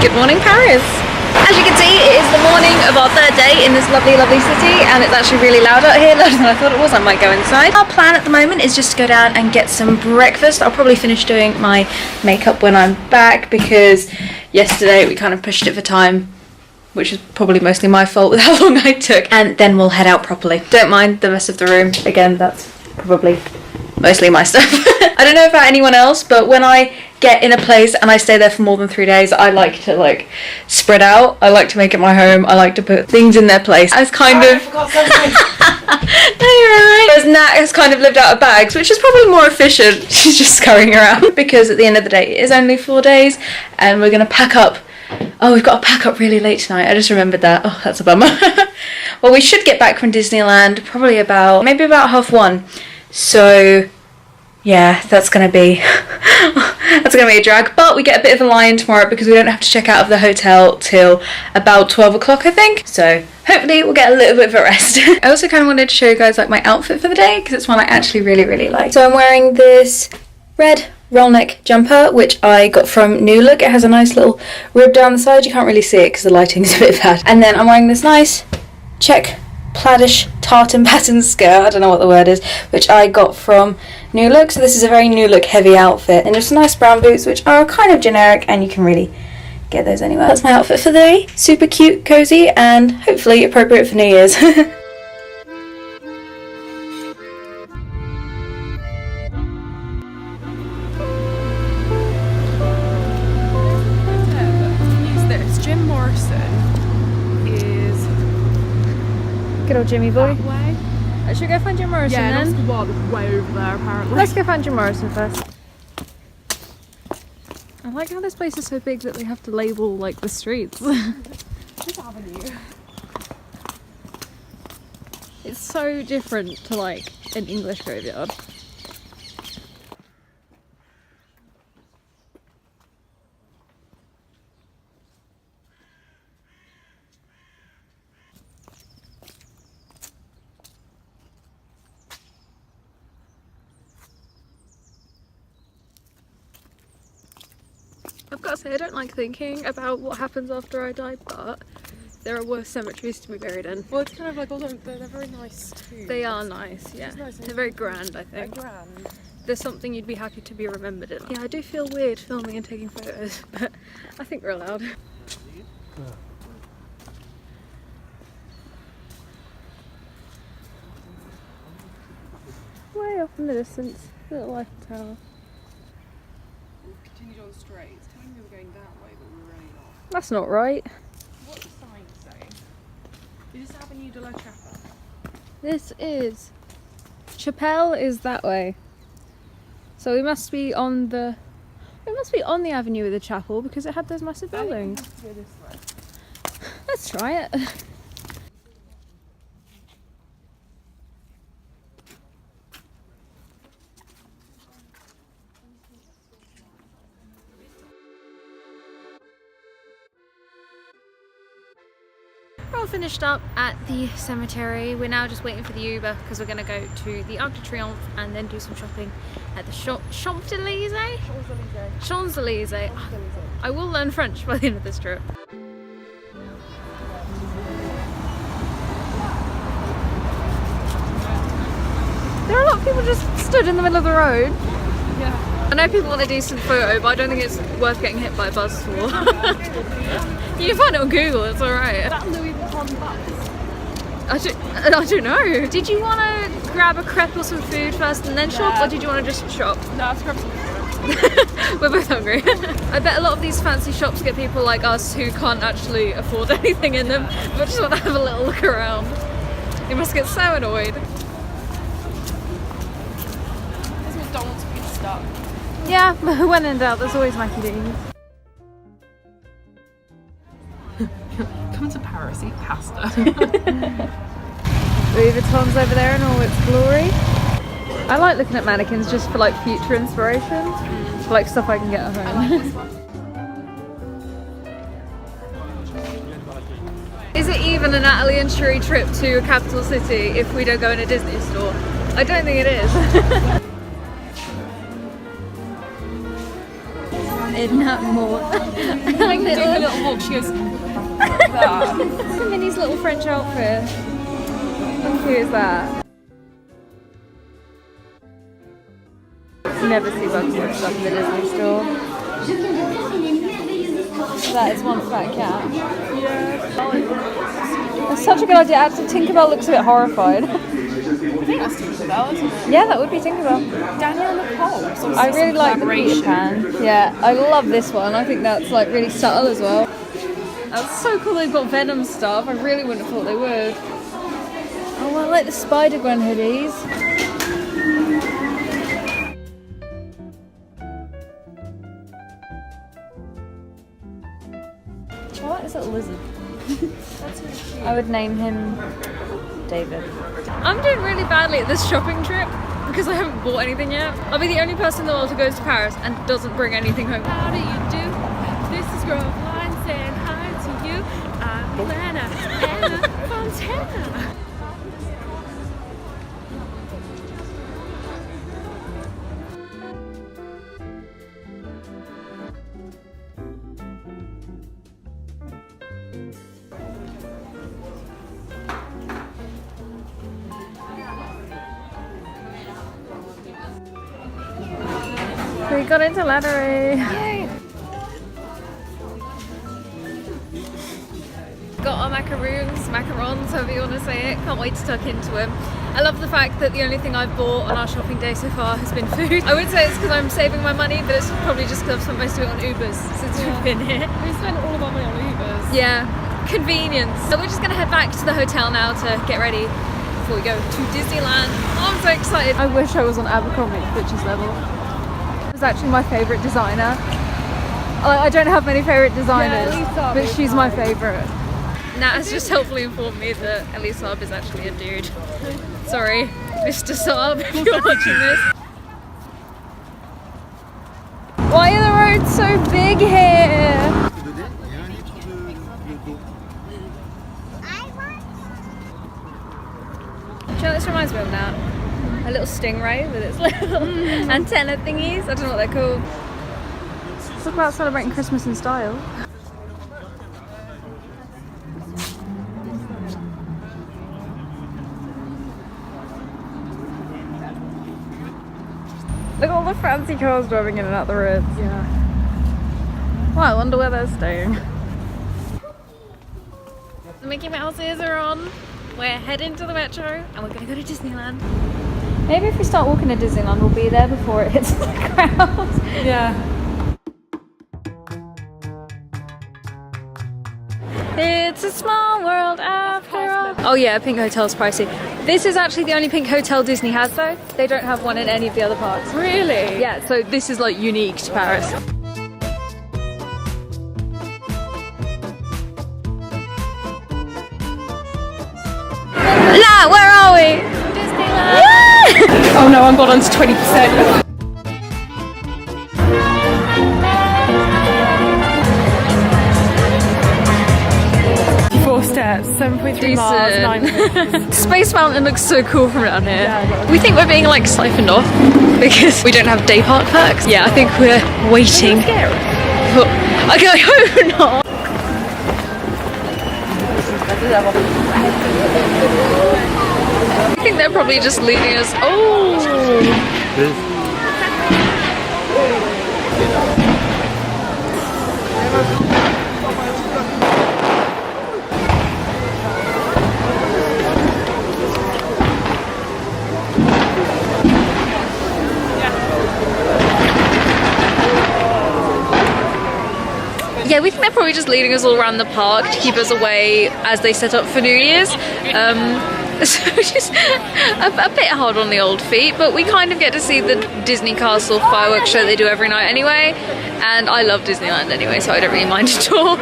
Good morning, Paris. As you can see, it is the morning of our third day in this lovely, lovely city, and it's actually really loud out here, louder than I thought it was. I might go inside. Our plan at the moment is just to go down and get some breakfast. I'll probably finish doing my makeup when I'm back, because yesterday we kind of pushed it for time, which is probably mostly my fault with how long I took, and then we'll head out properly. Don't mind the rest of the room. Again, that's probably mostly my stuff. I don't know about anyone else, but when I get in a place and I stay there for more than 3 days, I like to like spread out. I like to make it my home. I like to put things in their place. I was kind of no, you're alright. Whereas Nat has kind of lived out of bags, which is probably more efficient. She's just scurrying around, because at the end of the day it is only 4 days and we're gonna pack up. Oh, we've got to pack up really late tonight. I just remembered that. Oh, that's a bummer. Well, we should get back from Disneyland probably about 1:30. So yeah, that's gonna be a drag, but we get a bit of a lie-in tomorrow because we don't have to check out of the hotel till about 12 o'clock, I think. So hopefully we'll get a little bit of a rest. I also kind of wanted to show you guys like my outfit for the day, because it's one I actually really like. So I'm wearing this red roll neck jumper, which I got from New Look. It has a nice little rib down the side. You can't really see it because the lighting's a bit bad. And then I'm wearing this nice check plaidish tartan pattern skirt, I don't know what the word is, which I got from New Look. So this is a very New Look heavy outfit, and just nice brown boots, which are kind of generic and you can really get those anywhere. That's my outfit for the day. Super cute, cozy, and hopefully appropriate for New Year's. Good old Jimmy boy. I should go find Jim Morrison then. Yeah, that's the one way over there apparently. Let's go find Jim Morrison first. I like how this place is so big that they have to label like the streets. This avenue. It's so different to like an English graveyard. I've got to say, I don't like thinking about what happens after I die, but there are worse cemeteries to be buried in. Well, it's kind of like, also, they're very nice too. They are nice, yeah. Nice, they're very grand, I think. Grand. There's something you'd be happy to be remembered in. Yeah, I do feel weird filming and taking photos, but I think we're allowed. Way off in the distance, little Eiffel Tower. Continued on straight. It's telling me we were going that way, but we were really not. That's not right. What's the sign say? Is this Avenue de la Chapelle? This is... Chapelle is that way. So we must be on the... We must be on the avenue with the chapel, because it had those massive buildings. Have to go this way. Let's try it. We're all finished up at the cemetery. We're now just waiting for the Uber because we're going to go to the Arc de Triomphe and then do some shopping at the Champs-Elysées? Champs-Elysées. I will learn French by the end of this trip. There are a lot of people just stood in the middle of the road. Yeah. I know people want a decent photo, but I don't think it's worth getting hit by a bus for. You can find it on Google, it's alright. Is that Louis Vuitton bus? I don't know. Did you want to grab a crepe or some food first and then shop, or did you want to just shop? No, let's grab some food. We're both hungry. I bet a lot of these fancy shops get people like us who can't actually afford anything in them, but just want to have a little look around. You must get so annoyed. There's McDonald's food stuff. Yeah, when in doubt, there's always Mackie D's. Come to Paris, eat pasta. Louis Vuitton's over there in all its glory. I like looking at mannequins just for like future inspiration, for like stuff I can get at home. I like this one. Is it even a Natalie and Cherie trip to a capital city if we don't go in a Disney store? I don't think it is. in that mall. Like doing a little walk, she goes like that. Minnie's little French outfit. How cute is that? Never see bugs and stuff in the Disney store. That is one fat cat. Yeah. That's such a good idea. Actually, Tinkerbell looks a bit horrified. I think that's Tinkerbell, isn't it? Yeah, that would be Tinkerbell. Daniel and the Pole. I really like the Peter Pan. Yeah, I love this one. I think that's like really subtle as well. That's so cool they've got Venom stuff. I really wouldn't have thought they would. Oh, I like the Spider-Gwen hoodies. I like this little lizard. That's really cute. I would name him David. I'm doing really badly at this shopping trip because I haven't bought anything yet. I'll be the only person in the world who goes to Paris and doesn't bring anything home. How do you do? This is Grove Line saying hi to you. I'm Anna Fontana. We got into Laddery. Yay. Got our macarons, however you want to say it. Can't wait to tuck into them. I love the fact that the only thing I've bought on our shopping day so far has been food. I would say it's because I'm saving my money, but it's probably just because I've spent most of it on Ubers since we've been here. We spent all of our money on Ubers. Yeah, convenience. So we're just going to head back to the hotel now to get ready before we go to Disneyland. Oh, I'm so excited. I wish I was on Abercrombie Fitch's level. It's actually my favourite designer. I don't have many favourite designers, but she's my favourite. Nat has just helpfully informed me that Elise Saab is actually a dude. Sorry, Mr. Saab, if you're watching this. Why are the roads so big here? Do you know what this reminds me of now? A little stingray with its little antenna thingies. I don't know what they're called. Let's talk about celebrating Christmas in style. Look at all the fancy cars driving in and out the roads. Yeah. Well, I wonder where they're staying. The Mickey Mouses are on. We're heading to the metro and we're going to go to Disneyland. Maybe if we start walking to Disneyland, we'll be there before it hits the crowd. Yeah. It's a small world after all. Oh yeah, Pink Hotel's pricey. This is actually the only Pink Hotel Disney has though. They don't have one in any of the other parks. Really? Yeah, so this is like unique to Paris. La, where are we? Disneyland! Oh no, I've got on to 20%. 4 steps, 7.3 miles, 9 minutes. Space Mountain looks so cool from down here. Yeah, We think we're being like siphoned off because we don't have day park perks. Yeah, I think we're waiting. Okay, I hope not. I think they're probably just leading us. Oh! Yeah, we think they're probably just leading us all around the park to keep us away as they set up for New Year's. So just a bit hard on the old feet, but we kind of get to see the Disney Castle fireworks show they do every night anyway, and I love Disneyland anyway, so I don't really mind at all.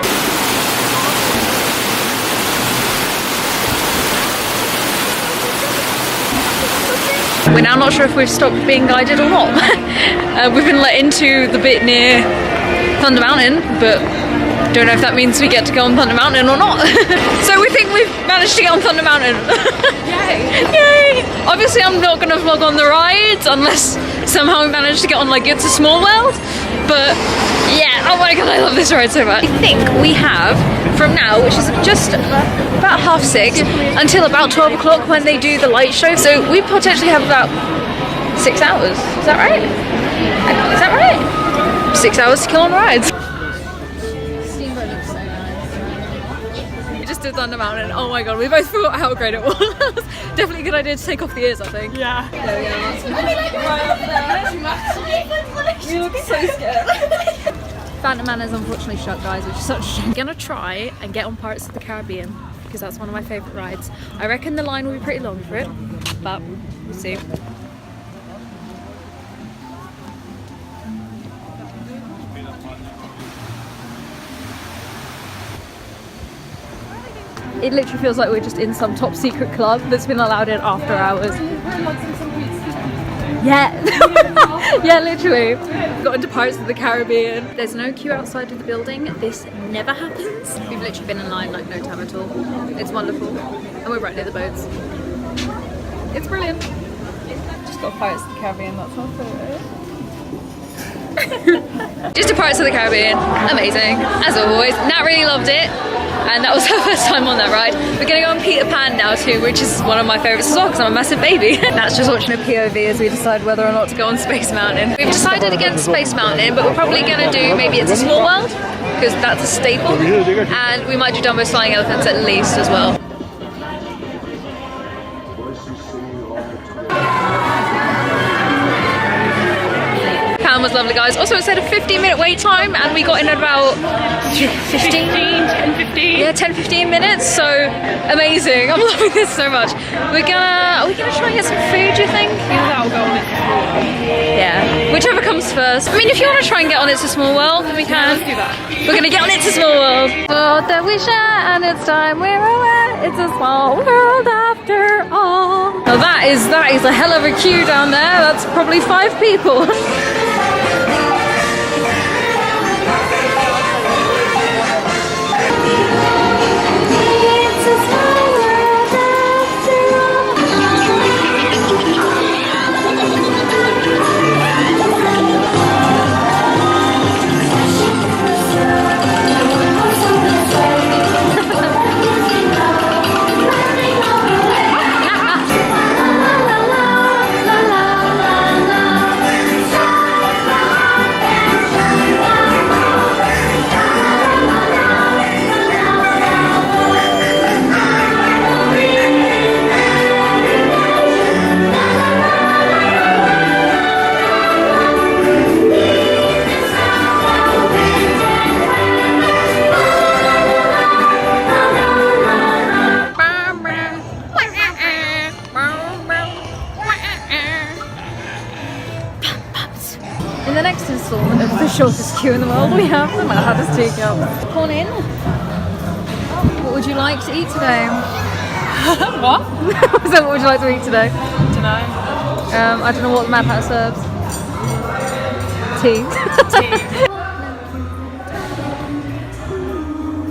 We're now not sure if we've stopped being guided or not. We've been let into the bit near Thunder Mountain, but Don't know if that means we get to go on Thunder Mountain or not. So we think we've managed to get on Thunder Mountain. Yay! Yay! Obviously I'm not going to vlog on the rides unless somehow we manage to get on like It's a Small World. But yeah, oh my god, I love this ride so much. I think we have from now, which is just about 6:30 until about 12 o'clock when they do the light show. So we potentially have about 6 hours. Is that right? Is that right? 6 hours to kill on rides. Steamboat looks so nice. We just did Thunder Mountain. Oh my god, we both forgot how great it was. Definitely a good idea to take off the ears, I think. Yeah. There we go. Right up there. You look so scared. Phantom Man is unfortunately shut, guys, which is such a shame. I'm gonna try and get on Pirates of the Caribbean because that's one of my favourite rides. I reckon the line will be pretty long for it, but we'll see. It literally feels like we're just in some top secret club that's been allowed in after hours. Yeah. Yeah, literally. Got into Pirates of the Caribbean. There's no queue outside of the building. This never happens. We've literally been in line like no time at all. It's wonderful. And we're right near the boats. It's brilliant. Just got Pirates of the Caribbean, that's our photo. Just to Pirates of the Caribbean, amazing, as always. Nat really loved it, and that was her first time on that ride. We're gonna go on Peter Pan now too, which is one of my favourites as well because I'm a massive baby. Nat's just watching a POV as we decide whether or not to go on Space Mountain. We've decided against Space Mountain, but we're probably gonna do maybe It's a Small World because that's a staple, and we might do Dumbo's Flying Elephants at least as well. Was lovely, guys. Also, it said a 15-minute wait time, and we got in at about 10-15 minutes. So amazing! I'm loving this so much. Are we gonna try and get some food? Do you think? Yeah, that'll go on it. Yeah, whichever comes first. I mean, if you want to try and get on It's a Small World, then we can. Yeah, let's do that. We're gonna get on It's a Small World. Oh, that we share, and it's time we're away. It's a small world after all. Now that is a hell of a queue down there. That's probably 5 people. Shortest queue in the world, we have them. How does take up? Come on in. What would you like to eat today? What? So what would you like to eat today? I don't know. I don't know what the Mad Hatter serves. Tea.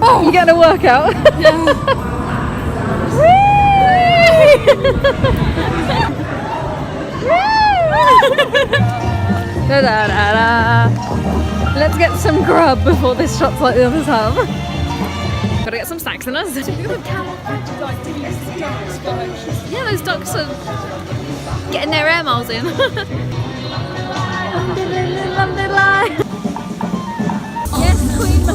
Oh, you're getting a workout. Yeah. Da, da, da, da. Let's get some grub before this shot's like the others have. Gotta get some snacks in us. Yeah, those ducks are getting their air miles in. Yes, Queen.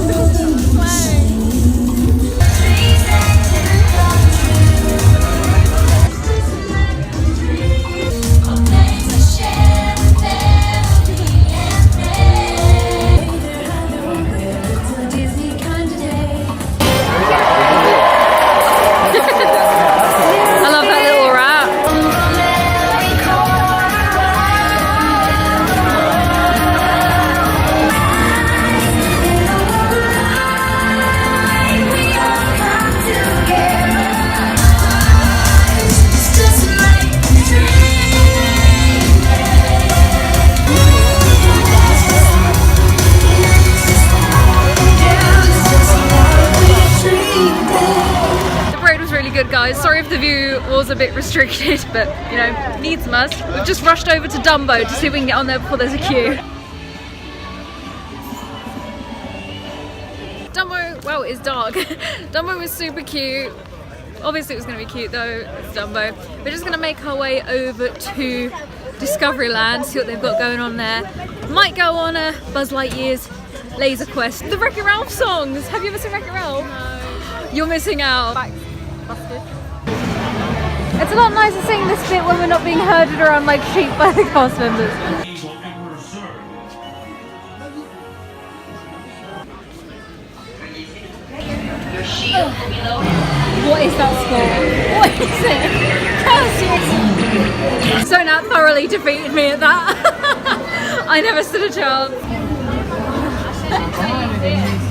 the view was a bit restricted, but you know, needs must. We've just rushed over to Dumbo to see if we can get on there before there's a queue. Dumbo, well, it's dark. Dumbo was super cute. Obviously it was going to be cute though, it's Dumbo. We're just going to make our way over to Discoveryland, see what they've got going on there. Might go on a Buzz Lightyear's Laser Quest. The Wreck-It Ralph songs! Have you ever seen Wreck-It Ralph? No. You're missing out. Busted. It's a lot nicer seeing this bit when we're not being herded around like sheep by the cast members. What is that score? What is it? So now thoroughly defeated me at that. I never stood a chance.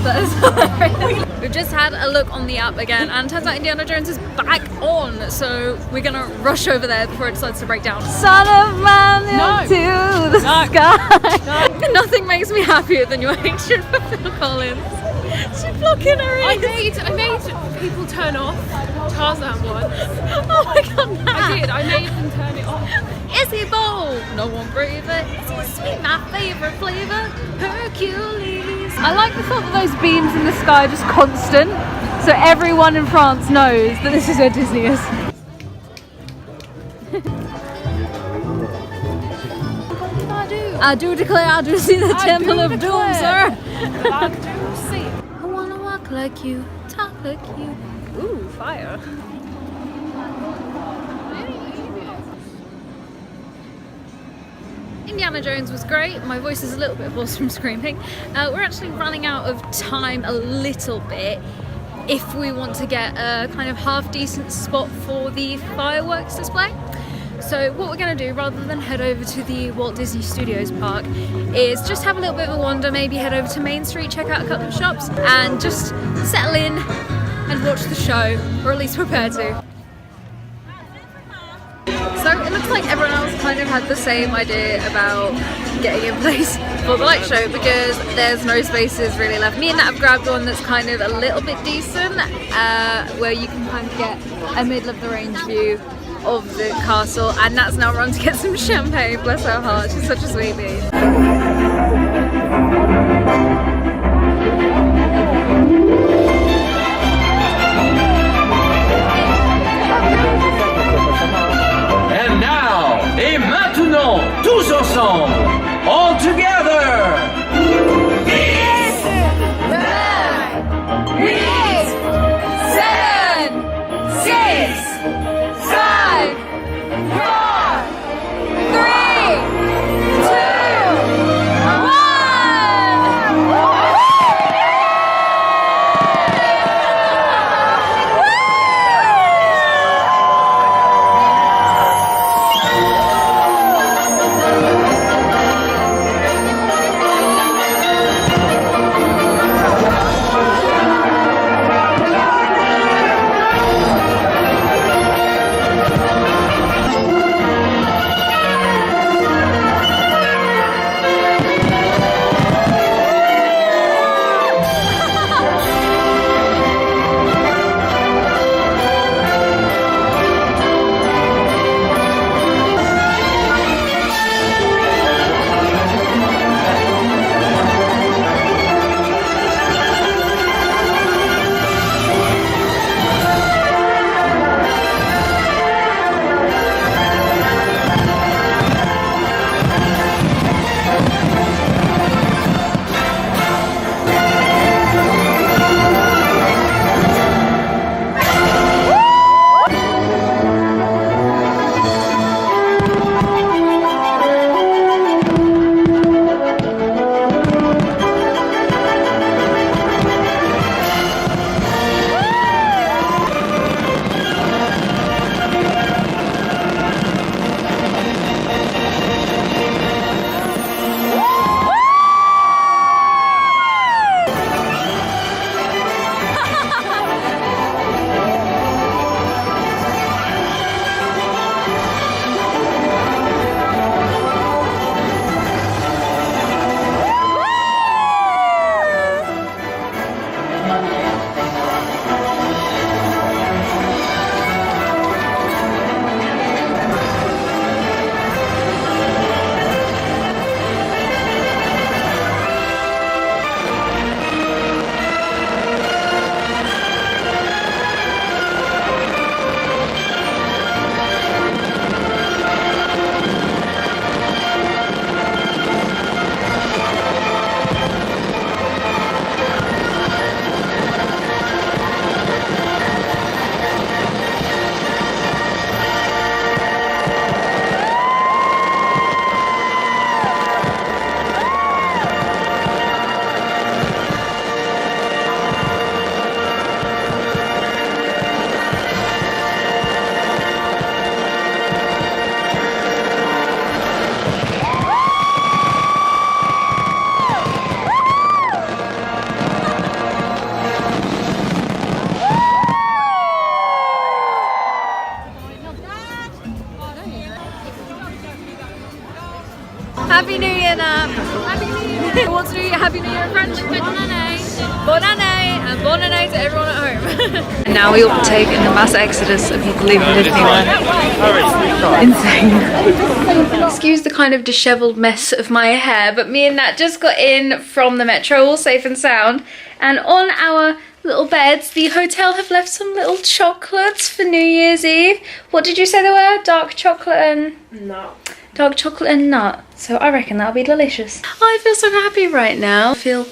That is hilarious. We've just had a look on the app again, and turns out Indiana Jones is back on, so we're gonna rush over there before it decides to break down. Son of man into the sky. No. Nothing makes me happier than your hatred for Phil Collins. She's blocking her ears. I made people turn off Tarzan once. Oh my god, no. I did. I made them turn it off. Is he bold? No one braver. Is he sweet? My favourite flavour, Hercules. I like the thought that those beams in the sky are just constant, so everyone in France knows that this is where Disney is. I do declare, I do see the Temple of Doom, sir. I do see. I wanna walk like you, talk like you. Ooh, fire. Indiana Jones was great. My voice is a little bit hoarse from screaming. We're actually running out of time a little bit if we want to get a kind of half decent spot for the fireworks display. So what we're going to do, rather than head over to the Walt Disney Studios park, is just have a little bit of a wander, maybe head over to Main Street, check out a couple of shops, and just settle in and watch the show, or at least prepare to. So it looks like everyone else kind of had the same idea about getting in place for the light show, because there's no spaces really left. Me and Nat have grabbed one that's kind of a little bit decent, where you can kind of get a middle of the range view of the castle, and Nat's now run to get some champagne. Bless her heart, she's such a sweetie. And now, et maintenant, tous ensemble, all together! 10, 9, 8, 7, 6, 5, 4, 3, 2, 1! Happy New Year, Nat. Happy New Year. Who wants to do Happy New Year in French? Bonne année. Bonne année, and bonne année to everyone at home. And now we all partake in the mass exodus of people leaving Disneyland. Insane. Excuse the kind of dishevelled mess of my hair, but me and Nat just got in from the metro, all safe and sound. And on our little beds, the hotel have left some little chocolates for New Year's Eve. What did you say they were? Dark chocolate and... nut. Dark chocolate and nut. So I reckon that'll be delicious. I feel so happy right now. I feel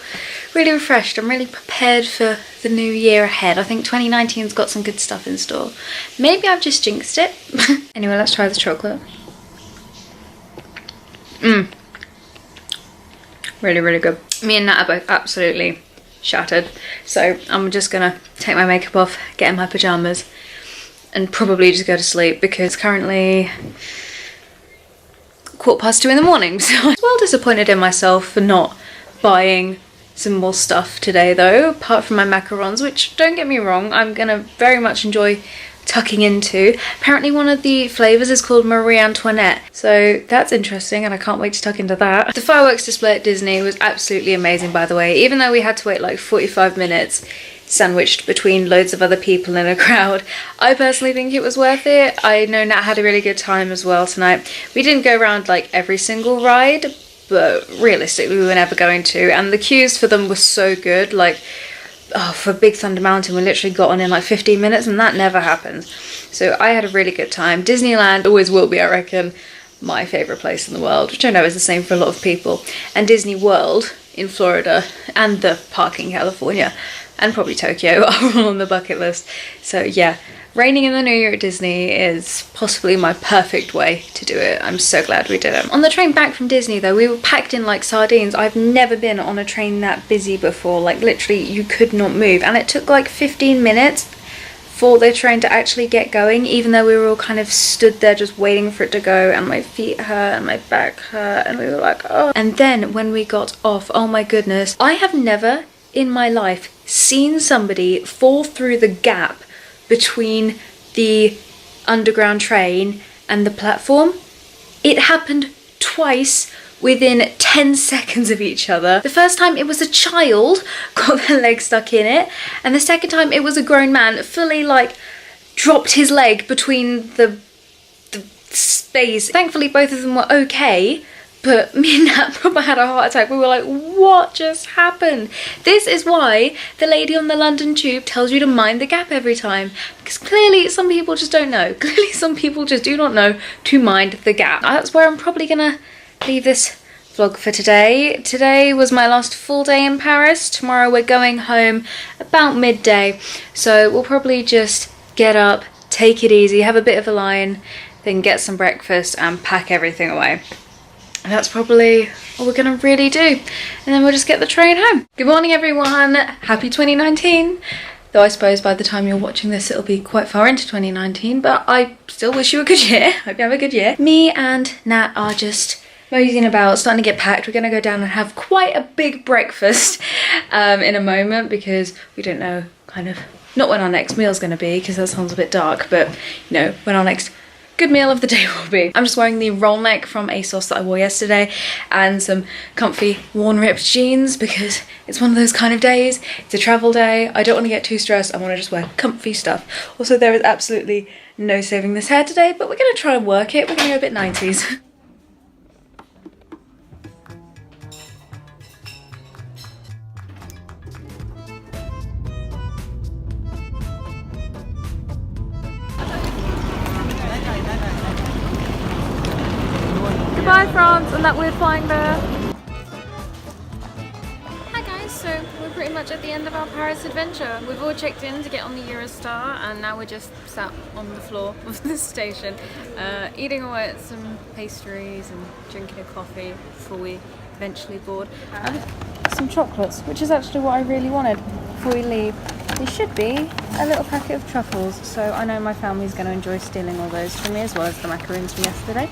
really refreshed. I'm really prepared for the new year ahead. I think 2019's got some good stuff in store. Maybe I've just jinxed it. Anyway, let's try the chocolate. Really, really good. Me and Nat are both absolutely shattered. So I'm just gonna take my makeup off, get in my pajamas, and probably just go to sleep because currently 2:15 in the morning. So I'm well disappointed in myself for not buying some more stuff today though, apart from my macarons, which, don't get me wrong, I'm gonna very much enjoy tucking into. Apparently one of the flavours is called Marie Antoinette, so that's interesting and I can't wait to tuck into that. The fireworks display at Disney was absolutely amazing, by the way, even though we had to wait like 45 minutes sandwiched between loads of other people in a crowd. I personally think it was worth it. I know Nat had a really good time as well tonight. We didn't go around like every single ride, but realistically we were never going to, and the queues for them were so good. Like, oh, for Big Thunder Mountain we literally got on in like 15 minutes and that never happens. So I had a really good time. Disneyland always will be, I reckon, my favourite place in the world, which I know is the same for a lot of people. And Disney World in Florida and the park in California and probably Tokyo are all on the bucket list. So yeah, raining in the new year at Disney is possibly my perfect way to do it. I'm so glad we did it. On the train back from Disney though, we were packed in like sardines. I've never been on a train that busy before. Like literally you could not move, and it took like 15 minutes for the train to actually get going, even though we were all kind of stood there just waiting for it to go, and my feet hurt and my back hurt and we were like, oh. And then when we got off, oh my goodness, I have never in my life seen somebody fall through the gap between the underground train and the platform. It happened twice within 10 seconds of each other. The first time it was a child got their leg stuck in it, and the second time it was a grown man fully like dropped his leg between the space. Thankfully both of them were okay, but me and Nat probably had a heart attack. We were like, what just happened? This is why the lady on the London Tube tells you to mind the gap every time, because clearly some people just don't know. Clearly some people just do not know to mind the gap. That's where I'm probably gonna leave this vlog for today. Today was my last full day in Paris. Tomorrow we're going home about midday, so we'll probably just get up, take it easy, have a bit of a line, then get some breakfast and pack everything away. And that's probably what we're gonna really do, and then we'll just get the train home. Good morning everyone, happy 2019. Though I suppose by the time you're watching this it'll be quite far into 2019, but I still wish you a good year. Hope you have a good year. Me and Nat are just moseying about, starting to get packed. We're gonna go down and have quite a big breakfast in a moment, because we don't know kind of, not when our next meal's gonna be, because that sounds a bit dark, but you know, when our next good meal of the day will be. I'm just wearing the roll neck from ASOS that I wore yesterday and some comfy worn ripped jeans, because it's one of those kind of days. It's a travel day. I don't want to get too stressed. I want to just wear comfy stuff. Also, there is absolutely no saving this hair today, but we're gonna try and work it. We're gonna go a bit 90s. Goodbye France and that weird flying bear. Hi guys, so we're pretty much at the end of our Paris adventure. We've all checked in to get on the Eurostar, and now we're just sat on the floor of the station eating away at some pastries and drinking a coffee before we eventually board. And some chocolates, which is actually what I really wanted before we leave. There should be a little packet of truffles, so I know my family's going to enjoy stealing all those from me, as well as the macaroons from yesterday.